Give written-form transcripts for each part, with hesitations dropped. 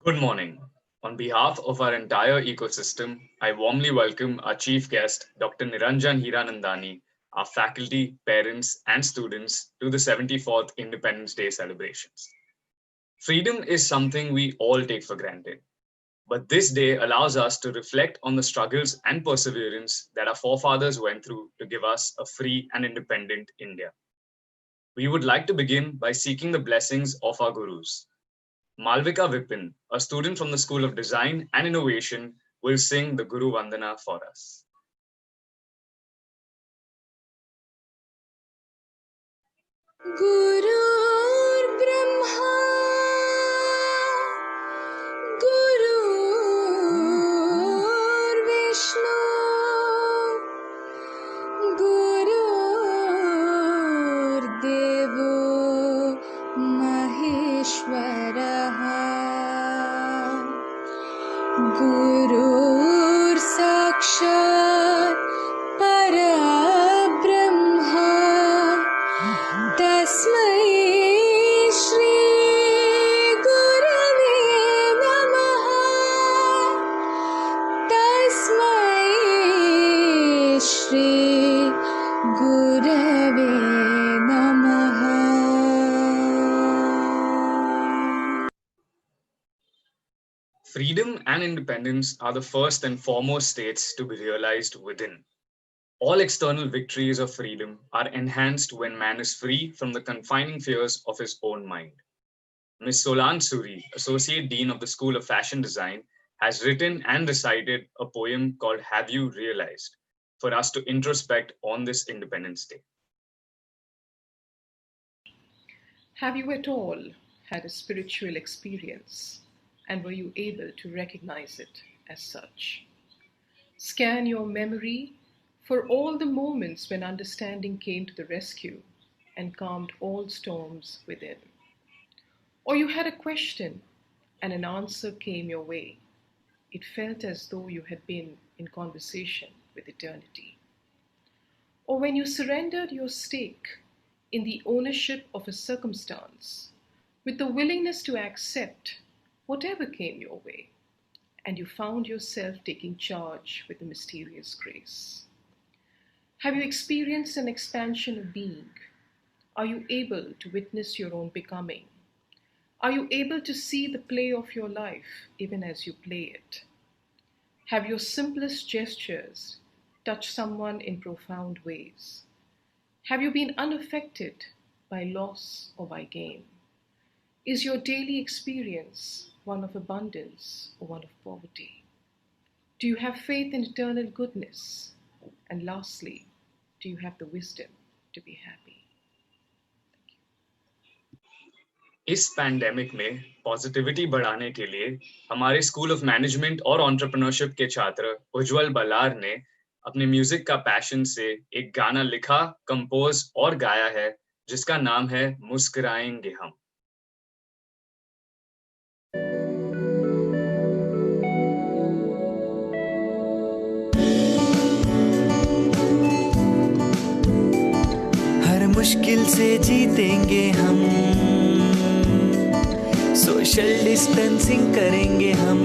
Good morning. On behalf of our entire ecosystem, I warmly welcome our chief guest, Dr. Niranjan Hiranandani, our faculty, parents, and students to the 74th Independence Day celebrations. Freedom is something we all take for granted, but this day allows us to reflect on the struggles and perseverance that our forefathers went through to give us a free and independent India. We would like to begin by seeking the blessings of our gurus. Malvika Vipin, a student from the School of Design and Innovation, will sing the Guru Vandana for us. Gurur Brahma, Gurur Vishnu, Gurur Devo Maheshwaraha, Gurur Sakshat Parabrahma, Tasmai Shri Gurave Namaha, Tasmai Shri Gurave Namaha. Freedom and independence are the first and foremost states to be realized within. All external victories of freedom are enhanced when man is free from the confining fears of his own mind. Ms. Solan Suri, Associate Dean of the School of Fashion Design, has written and recited a poem called Have You Realized for us to introspect on this Independence Day. Have you at all had a spiritual experience, and were you able to recognize it as such? Scan your memory for all the moments when understanding came to the rescue and calmed all storms within. Or you had a question and an answer came your way. It felt as though you had been in conversation with eternity. Or when you surrendered your stake in the ownership of a circumstance with the willingness to accept whatever came your way, and you found yourself taking charge with a mysterious grace. Have you experienced an expansion of being? Are you able to witness your own becoming? Are you able to see the play of your life even as you play it? Have your simplest gestures touched someone in profound ways? Have you been unaffected by loss or by gain? Is your daily experience one of abundance or one of poverty? Do you have faith in eternal goodness? And lastly, do you have the wisdom to be happy? इस pandemic में positivity बढ़ाने के लिए हमारे school of management और entrepreneurship के छात्र उज्जवल बलार ने अपने म्यूजिक का पैशन से एक गाना लिखा, कंपोज और गाया है जिसका नाम है मुस्कुराएंगे हम। हर मुश्किल से जीतेंगे हम, सोशल डिस्टेंसिंग करेंगे हम।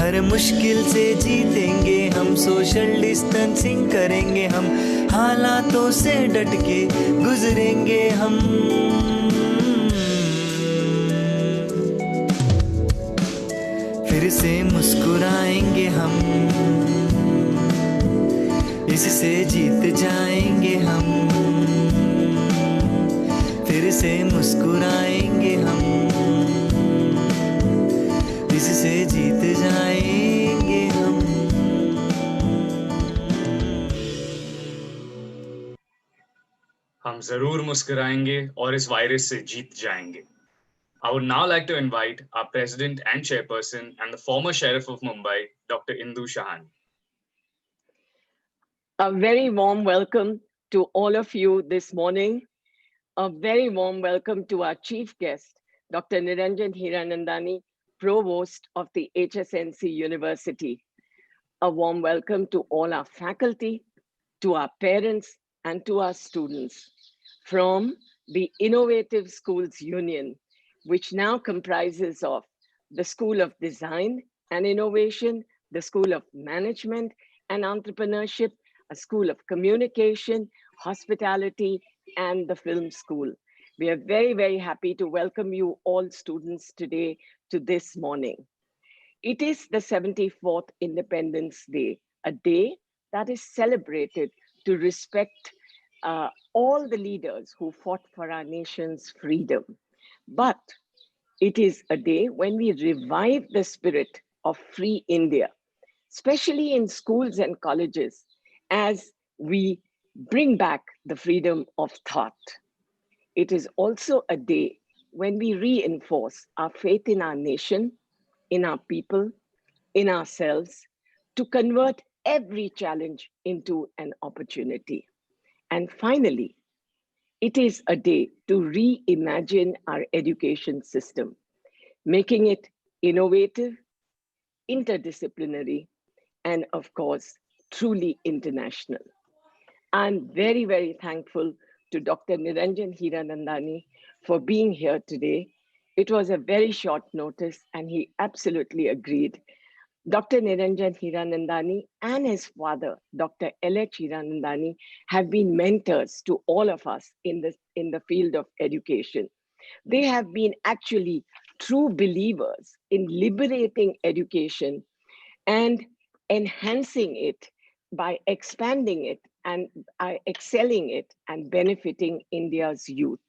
हर मुश्किल से जीतेंगे हम, सोशल डिस्टेंसिंग करेंगे हम। हालातों से डट के गुजरेंगे हम। फिर से मुस्कुराएंगे हम, इससे जीत जाएंगे हम। फिर से मुस्कुराएंगे हम, इससे जीत जाएंगे हम। हम जरूर मुस्कुराएंगे और इस वायरस से जीत जाएंगे। I would now like to invite our President and Chairperson and the former Sheriff of Mumbai, Dr. Indu Shahani. A very warm welcome to all of you this morning. A very warm welcome to our chief guest, Dr. Niranjan Hiranandani, Provost of the HSNC University. A warm welcome to all our faculty, to our parents, and to our students from the Innovative Schools Union, which now comprises of the School of Design and Innovation, the School of Management and Entrepreneurship, a School of Communication, Hospitality, and the Film School. We are very, very happy to welcome you all students today to this morning. It is the 74th Independence Day, a day that is celebrated to respect all the leaders who fought for our nation's freedom. But it is a day when we revive the spirit of free India, especially in schools and colleges, as we bring back the freedom of thought. It is also a day when we reinforce our faith in our nation, in our people, in ourselves, to convert every challenge into an opportunity. And finally, it is a day to reimagine our education system, making it innovative, interdisciplinary, and of course, truly international. I'm very, very thankful to Dr. Niranjan Hiranandani for being here today. It was a very short notice and he absolutely agreed. Dr. Niranjan Hiranandani and his father, Dr. L.H. Hiranandani, have been mentors to all of us in the field of education. They have been actually true believers in liberating education and enhancing it by expanding it and excelling it and benefiting India's youth.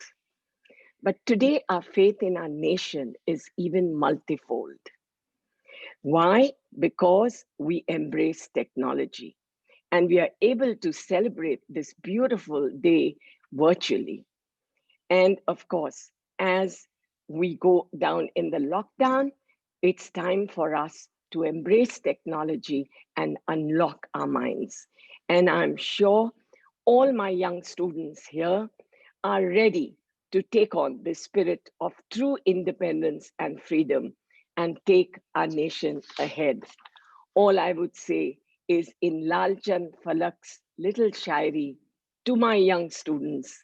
But today, our faith in our nation is even multifold. Why? Because we embrace technology and we are able to celebrate this beautiful day virtually. And of course, as we go down in the lockdown, it's time for us to embrace technology and unlock our minds. And I'm sure all my young students here are ready to take on the spirit of true independence and freedom and take our nation ahead. All I would say is in Lal Chand Falak's little shairi to my young students,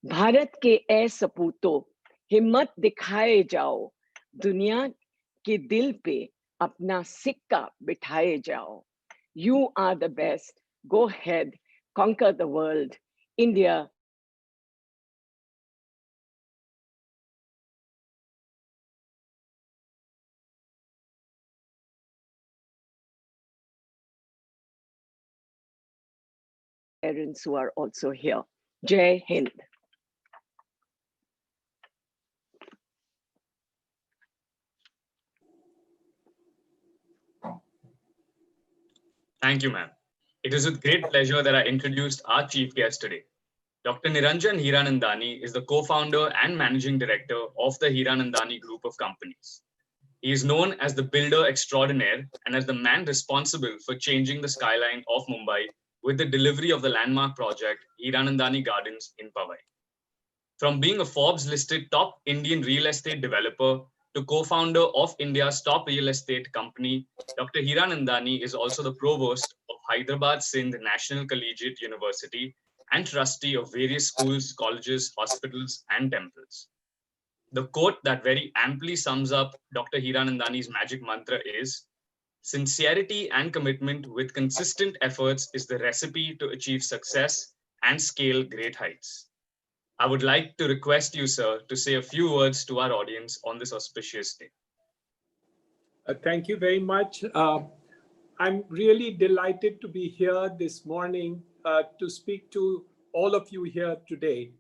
Bharat के ऐ सपूतों हिम्मत दिखाए जाओ, दुनिया के दिल पे अपना सिक्का बिठाए जाओ. You are the best. Go ahead, conquer the world. India. Parents who are also here. Jai Hind. Thank you, ma'am. It is with great pleasure that I introduced our chief guest today. Dr. Niranjan Hiranandani is the co-founder and managing director of the Hiranandani Group of companies. He is known as the builder extraordinaire and as the man responsible for changing the skyline of Mumbai with the delivery of the landmark project Hiranandani Gardens in Powai. From being a Forbes-listed top Indian real estate developer to co-founder of India's top real estate company, Dr. Hiranandani is also the provost of Hyderabad Sindh National Collegiate University and trustee of various schools, colleges, hospitals, and temples. The quote that very amply sums up Dr. Hiranandani's magic mantra is, "Sincerity and commitment with consistent efforts is the recipe to achieve success and scale great heights." I would like to request you, sir, to say a few words to our audience on this auspicious day. Thank you very much. I'm really delighted to be here this morning to speak to all of you here today.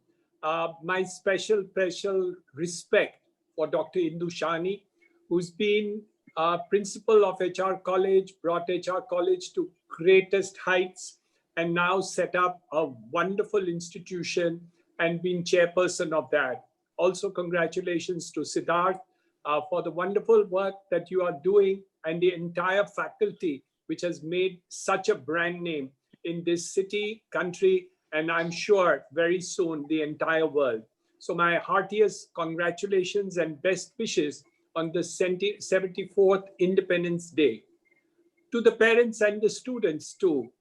My special respect for Dr. Indu Shani, who's been principal of HR College, brought HR College to greatest heights, and now set up a wonderful institution and been chairperson of that. Also, congratulations to Siddharth for the wonderful work that you are doing and the entire faculty, which has made such a brand name in this city, country, and I'm sure very soon the entire world. So my heartiest congratulations and best wishes on the 74th Independence Day. To the parents and the students too,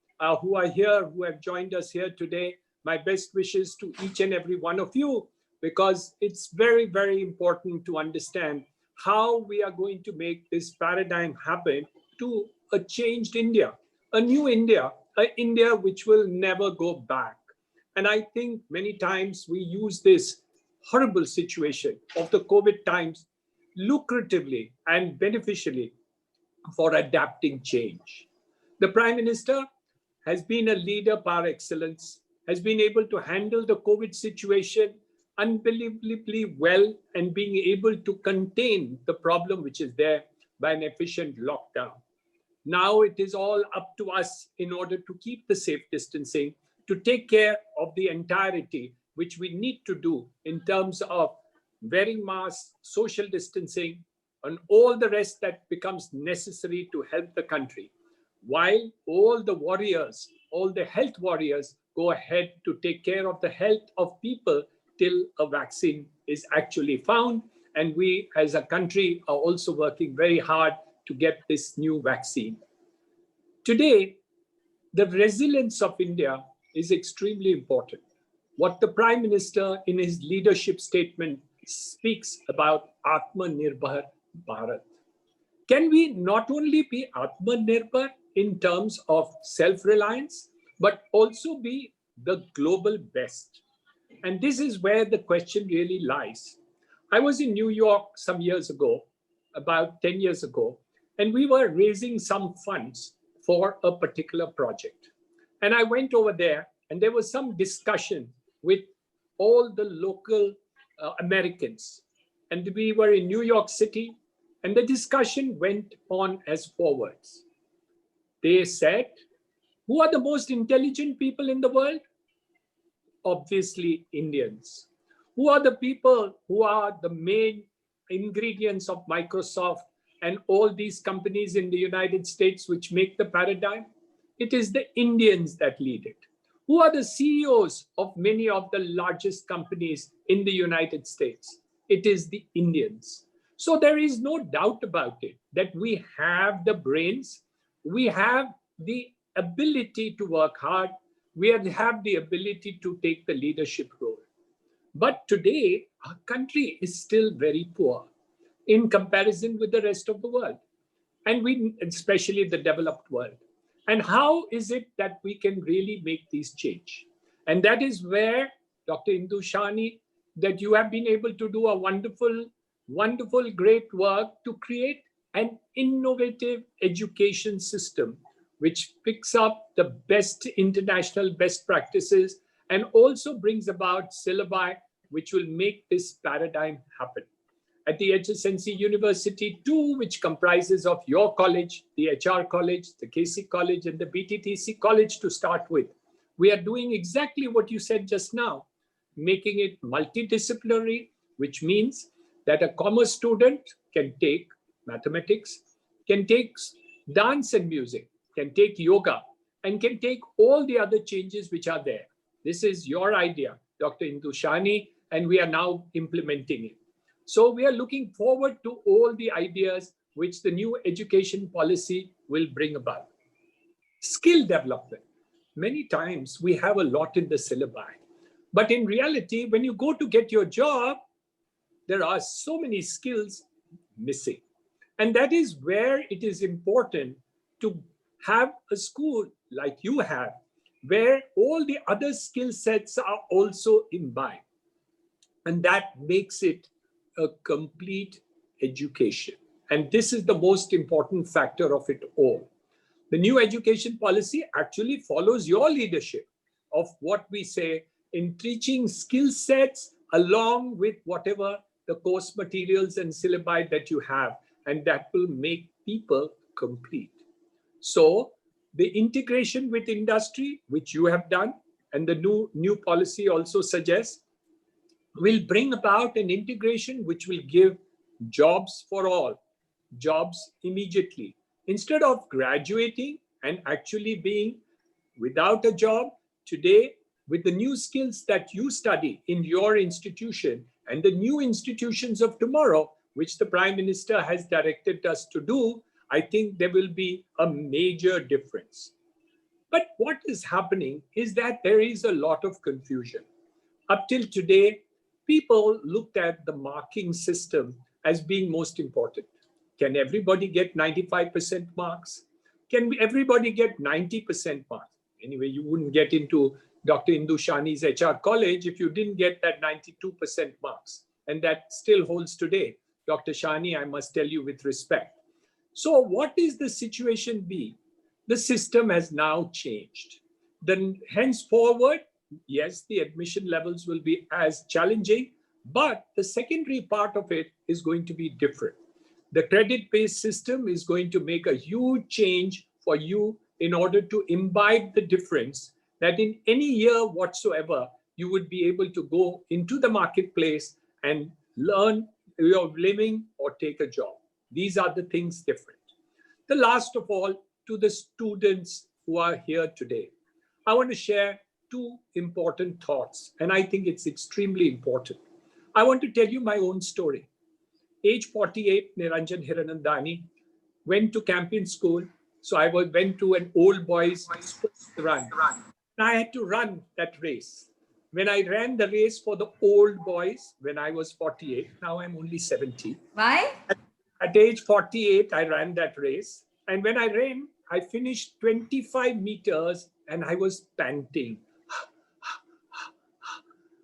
who are here, who have joined us here today, my best wishes to each and every one of you, because it's very, very important to understand how we are going to make this paradigm happen to a changed India, a new India, an India which will never go back. And I think many times we use this horrible situation of the COVID times lucratively and beneficially for adapting change. The Prime Minister has been a leader par excellence, has been able to handle the COVID situation unbelievably well and being able to contain the problem which is there by an efficient lockdown. Now it is all up to us in order to keep the safe distancing, to take care of the entirety, which we need to do in terms of wearing masks, social distancing, and all the rest that becomes necessary to help the country. While all the warriors, all the health warriors go ahead to take care of the health of people till a vaccine is actually found. And we as a country are also working very hard to get this new vaccine. Today, the resilience of India is extremely important. What the Prime Minister in his leadership statement speaks about Atmanirbhar Bharat. Can we not only be Atmanirbhar in terms of self-reliance, but also be the global best? And this is where the question really lies. I was in New York some years ago, about 10 years ago, and we were raising some funds for a particular project. And I went over there and there was some discussion with all the local Americans. And we were in New York City and the discussion went on as follows. They said, who are the most intelligent people in the world? Obviously, Indians. Who are the people who are the main ingredients of Microsoft and all these companies in the United States which make the paradigm? It is the Indians that lead it. Who are the CEOs of many of the largest companies in the United States? It is the Indians. So there is no doubt about it that we have the brains, we have the ability to work hard, we have the ability to take the leadership role. But today, our country is still very poor in comparison with the rest of the world, and we, especially the developed world. And how is it that we can really make these change? And that is where, Dr. Indu Shani, that you have been able to do a wonderful, wonderful, great work to create an innovative education system which picks up the best international best practices and also brings about syllabi which will make this paradigm happen. At the HSNC University too, which comprises of your college, the HR college, the KC college, and the BTTC college to start with, we are doing exactly what you said just now, making it multidisciplinary, which means that a commerce student can take mathematics, can take dance and music, can take yoga, and can take all the other changes which are there. This is your idea, Dr. Indu Shani, and we are now implementing it. So we are looking forward to all the ideas which the new education policy will bring about. Skill development. Many times we have a lot in the syllabi, but in reality, when you go to get your job, there are so many skills missing. And that is where it is important to have a school like you have, where all the other skill sets are also imbibed. And that makes it a complete education. And this is the most important factor of it all. The new education policy actually follows your leadership of what we say in teaching skill sets along with whatever the course materials and syllabi that you have, and that will make people complete. So the integration with industry, which you have done, and the new policy also suggests, will bring about an integration which will give jobs for all, jobs immediately. Instead of graduating and actually being without a job, today, with the new skills that you study in your institution and the new institutions of tomorrow, which the Prime Minister has directed us to do, I think there will be a major difference. But what is happening is that there is a lot of confusion. Up till today, people looked at the marking system as being most important. Can everybody get 95% marks? Can everybody get 90% marks? Anyway, you wouldn't get into Dr. Indu Shani's HR college if you didn't get that 92% marks. And that still holds today. Dr. Shani, I must tell you with respect. So what is the situation be? The system has now changed. Then henceforward, yes, the admission levels will be as challenging, but the secondary part of it is going to be different. The credit-based system is going to make a huge change for you in order to imbibe the difference that in any year whatsoever, you would be able to go into the marketplace and learn your living or take a job. These are the things different. The last of all, to the students who are here today, I want to share two important thoughts, and I think it's extremely important. I want to tell you my own story. Age 48, Niranjan Hiranandani, went to Campion School. So I went to an old boys run. And I had to run that race. When I ran the race for the old boys, when I was 48, now I'm only 70. Why? At age 48, I ran that race. And when I ran, I finished 25 meters and I was panting.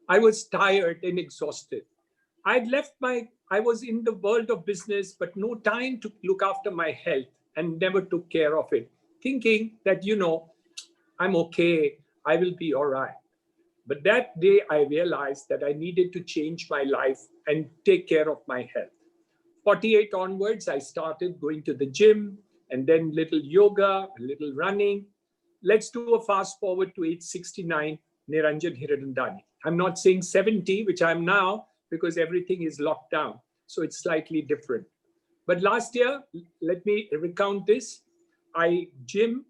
I was tired and exhausted. I was in the world of business, but no time to look after my health and never took care of it, thinking that, I'm okay, I will be all right. But that day I realized that I needed to change my life and take care of my health. 48 onwards, I started going to the gym and then little yoga, a little running. Let's do a fast forward to age 69, Niranjan Hiranandani. I'm not saying 70, which I'm now, because everything is locked down. So it's slightly different. But last year, let me recount this. I gym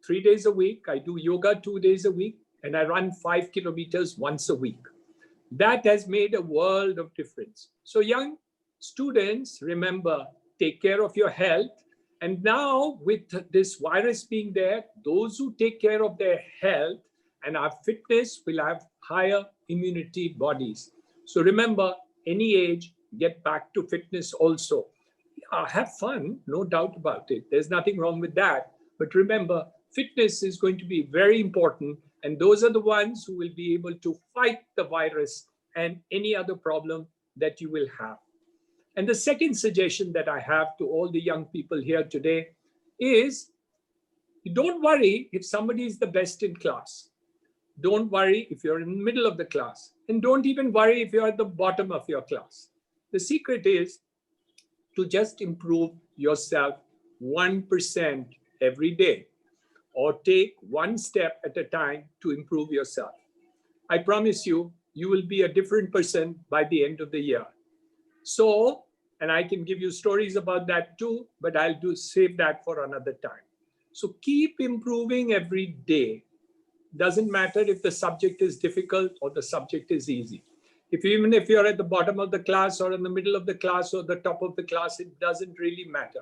3 days a week. I do yoga 2 days a week. And I run 5 kilometers once a week. That has made a world of difference. So young students, remember, take care of your health. And now with this virus being there, those who take care of their health and our fitness will have higher immunity bodies. So remember, any age, get back to fitness also. Have fun, no doubt about it. There's nothing wrong with that. But remember, fitness is going to be very important. And those are the ones who will be able to fight the virus and any other problem that you will have. And the second suggestion that I have to all the young people here today is, don't worry if somebody is the best in class. Don't worry if you're in the middle of the class. And don't even worry if you're at the bottom of your class. The secret is to just improve yourself 1% every day, or take one step at a time to improve yourself. I promise you, you will be a different person by the end of the year. So, and I can give you stories about that too, but I'll save that for another time. So keep improving every day. Doesn't matter if the subject is difficult or the subject is easy. Even if you're at the bottom of the class or in the middle of the class or the top of the class, it doesn't really matter.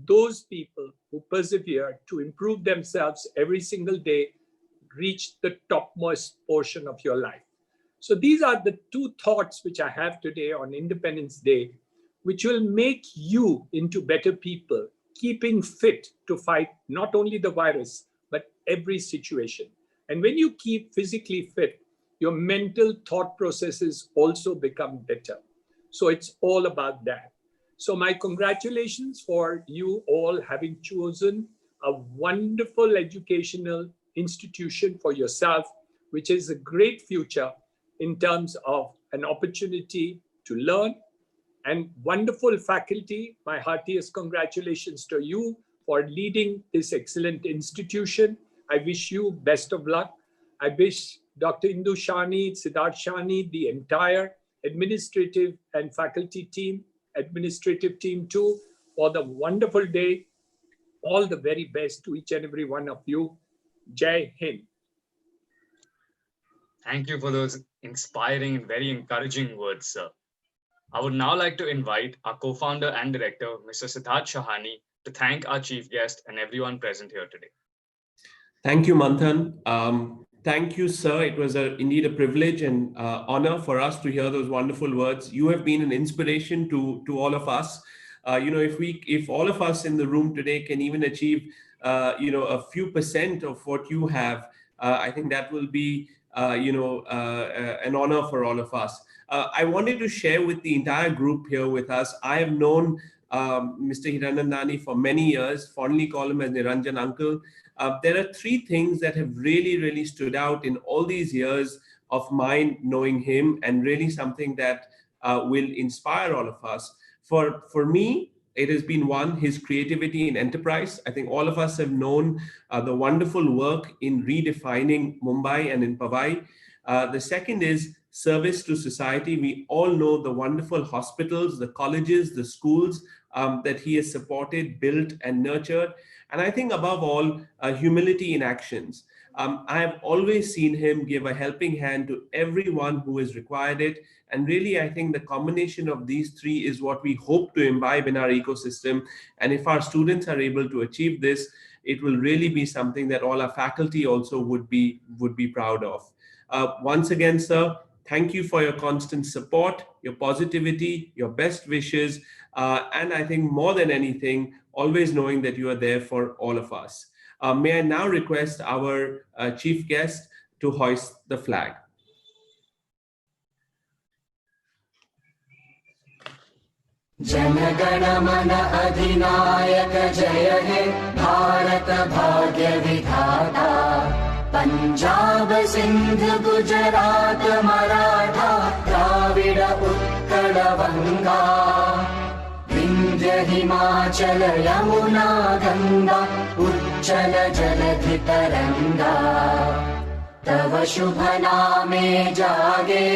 Those people who persevere to improve themselves every single day reach the topmost portion of your life. So these are the two thoughts which I have today on Independence Day, which will make you into better people, keeping fit to fight not only the virus, but every situation. And when you keep physically fit, your mental thought processes also become better. So it's all about that. So my congratulations for you all having chosen a wonderful educational institution for yourself, which is a great future in terms of an opportunity to learn. And wonderful faculty, my heartiest congratulations to you for leading this excellent institution. I wish you best of luck. I wish Dr. Indu Shani, Siddharth Shani, the entire administrative and faculty team, administrative team too, for the wonderful day. All the very best to each and every one of you. Jai Hind. Thank you for those inspiring and very encouraging words, sir. I would now like to invite our co-founder and director, Mr. Siddharth Shahani, to thank our chief guest and everyone present here today. Thank you, Manthan. Thank you, sir. It was indeed a privilege and honor for us to hear those wonderful words. You have been an inspiration to all of us. If all of us in the room today can even achieve, a few percent of what you have, I think that will be, an honor for all of us. I wanted to share with the entire group here with us. I have known Mr. Hiranandani for many years, fondly call him as Niranjan Uncle. There are three things that have really, really stood out in all these years of mine knowing him, and really something that will inspire all of us. For me, it has been one, his creativity in enterprise. I think all of us have known the wonderful work in redefining Mumbai and in Powai. The second is service to society. We all know the wonderful hospitals, the colleges, the schools that he has supported, built, and nurtured. And I think above all, humility in actions. I have always seen him give a helping hand to everyone who has required it. And really, I think the combination of these three is what we hope to imbibe in our ecosystem. And if our students are able to achieve this, it will really be something that all our faculty also would be proud of. Once again, sir, thank you for your constant support, your positivity, your best wishes, and I think more than anything, always knowing that you are there for all of us. May I now request our chief guest to hoist the flag. जनगण मन अधिनायक जय हे भारत भाग्य विधाता पंजाब सिंध गुजरात मराठा द्राविड उत्कल बंगा विंध्य हिमाचल यमुना गंगा उच्चल जलधि तरंगा तव शुभ नामे जागे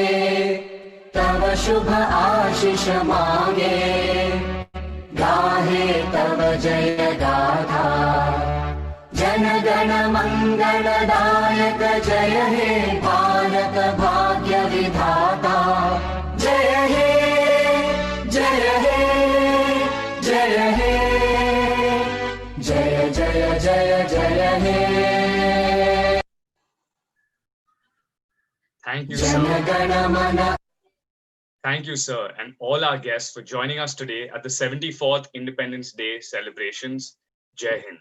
तव शुभ आशीष मांगे गाहे तव जय गाथा जनगण मंगलदायक जय हे भारत भाग्य विधाता जय हे जय हे जय हे जय जय जय जय हे Thank you, sir. Thank you, sir, and all our guests for joining us today at the 74th Independence Day celebrations. Jai Hind.